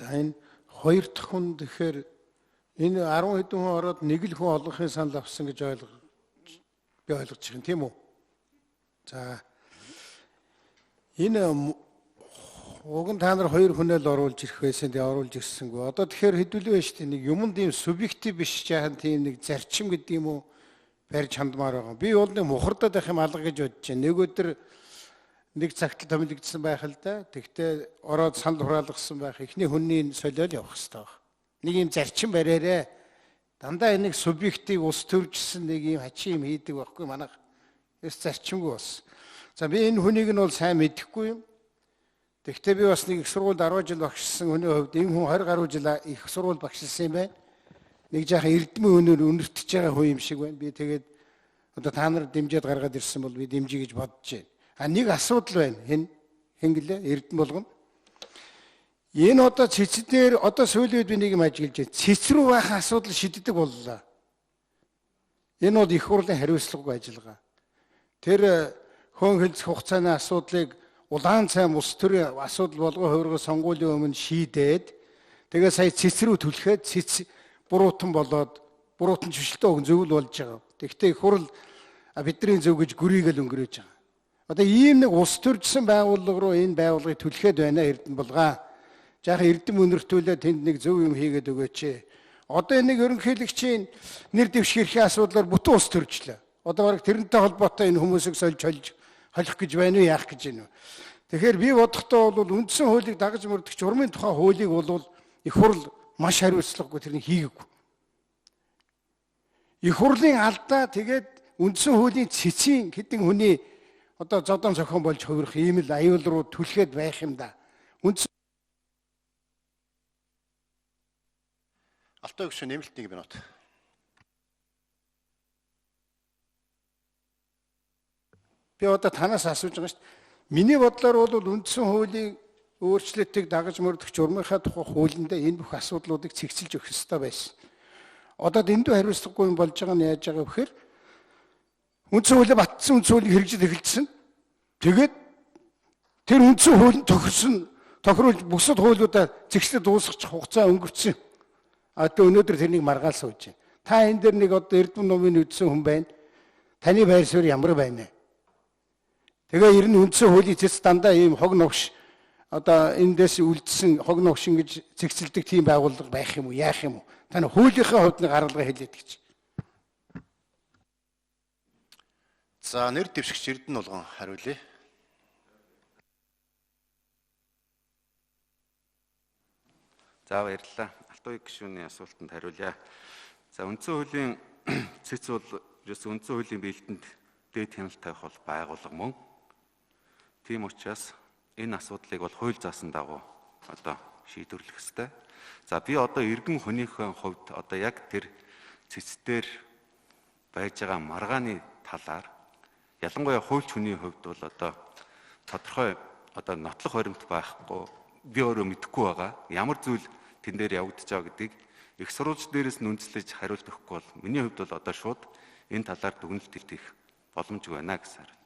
За энэ хоёр дахь хүн тэгэхээр энэ 10 хэдэн хүн ороод нэг л хүн олонхын санал авсан гэж би ойлгож байна, тийм үү? За энэ уг нь та нар хоёр хүнээ л оруулж ирэх байсан, тэгээ оруулж ирсэнгүй. Одоо тэгэхээр хэдүүлээ байна шүү дээ. Нэг юмд ийм субъектив биш жаахан тийм нэг зарчим гэдэг юм уу барьж хандмаар байгаа. Би бол нэг мухардаад байх юм алга гэж бодож байна. Нэг өдөр нэг цагт томилогдсон байх л да. Тэгтээ ороод санал хураалгасан байх. Эхний хүний солиод явах хэрэгтэй байна. Нэг ийм зарчим бариараа дандаа нэг субъектив ус төржсэн нэг ийм хачи юм хийдэг байхгүй манайх. Эс зарчимгүй бас. За би энэ хүнийг нь бол сайн мэдэхгүй юм. Тэгтээ би бас нэг их сургуульд 10 жил багшсан хүний хувьд энэ хүн 20 гаруй жил их сургууль багшилсан юм байна. Нэг жаахан эрдэмийн өнөр өнөртөж байгаа хүн юм шиг байна. Би тэгээд одоо та нар дэмжиж гаргаад ирсэн бол би дэмжиж гэж бодож байна. А нэг асуудал байна. Хэн гэлээ эрдэм болгоно. Энэ одоо цэцдээр одоо сүүлийн үед би нэг юм ажиглаж байна. Цэц рүү байх асуудал шийддэг боллоо. Энэ бол их хурлын хариуцлагагүй ажиллагаа. Тэр хөөн хэлцэх хугацааны асуудлыг улаан цайм ус төрийн асуудал болгоо хувиргаа сонгуулийн өмнө шийдээд тэгээ сая цэц рүү түлхээд цэц буруутан болоод буруутан чвшилтөө өгн зөвл болж байгаа. Тэгвэл их хурл бидний зөв гэж гүрийгэл өнгөрөөж байгаа. Одоо ийм нэг ус төржсөн байгууллага руу энэ байгууллагыг түлхээд байна эрдэм булгаа. Жаахан эрдэм өнөртүүлээ тэнд нэг зөв юм хийгээд өгөөч. Одоо энэ нэг ерөнхийлөгчийн нэр дэвшгэрхийн асуудлаар бүтэн ус төржлээ. Одоо бараг тэрнтэй холбоотой энэ хүмүүсийг сольж холих гэж байна уу яах гэж байна уу. Тэгэхээр би бодохдоо бол үндсэн хуулийг дагаж мөрдөх журмын тухай хуулийг бол их хурл маш хариуцлагагүй тэрнийг хийгээгүй. Их хурлын алдаа тэгээд үндсэн хуулийн цэцийн хэдэн хүний одоо зодон зохион болж хувирах ийм л аюул руу түлхээд байх юм да. Алтай гүшин нэмэлтнийг бинот. Би одоо танаас асууж байгаа шүү дээ. Миний бодлоор бол үндсэн хуулийн өөрчлөлтийг дагаж мөрдөх журмынхаа тухай хуулиндаа энэ бүх асуудлуудыг цэгцэлж өгөх ёстой байсан. Одоо дэндүү хариуцлагагүй юм болж байгаа нь яаж байгаа вэ гэхээр үндсэн хуулийг батсан үндсэн хуулийг хэрэгжиж эхэлсэн. Тэгээд тэр үндсэн хууль тохируулж бусад хуулиудаа зэгцлээд дуусгах хугацаа өнгөрцөн. Одоо өнөөдөр тэрнийг маргаал сууж байна. Та энэ дээр нэг одоо эрдэм номын үдсэн хүн байна. Таны байр суурь ямар байна? Тэгээ ер нь үндсэн хуулийн цэц дандаа ийм хог новш одоо эндээс үлдсэн хог новшин гэж зэгцэлдэг тийм байгууллага байх юм уу? Яах юм уу? Таны хуулийнхаа хувьд нэг гаргалгаа хэлээд гэж. За нэр дэвшигч эрдэнэ болгон хариулъя. За баярлалаа. Алтай гишүүний асуултанд хариулъя. За үндсэн хуулийн цэц бол ерөөс үндсэн хуулийн бэлтэнд дээд хяналт тавих бол байгууллага мөн. Тийм учраас энэ асуудлыг бол хууль заасан дагуу одоо шийдвэрлэх ёстой. За би одоо иргэн хүнийхээ хувьд одоо яг тэр цэцдэр байж байгаа маргааны талаар ялангуяа хуульч хүний хувьд бол одоо тодорхой одоо нотлох баримт байхгүй би өөрөө мэдэхгүй байгаа. Ямар зүйл тэн дээр явагдаж байгаа гэдгийг их сурвалж дээрээс нь үндэслэж хариулт өгөхгүй бол миний хувьд бол одоо шууд энэ талаар дүгнэлт хийх боломжгүй байна гэсэн.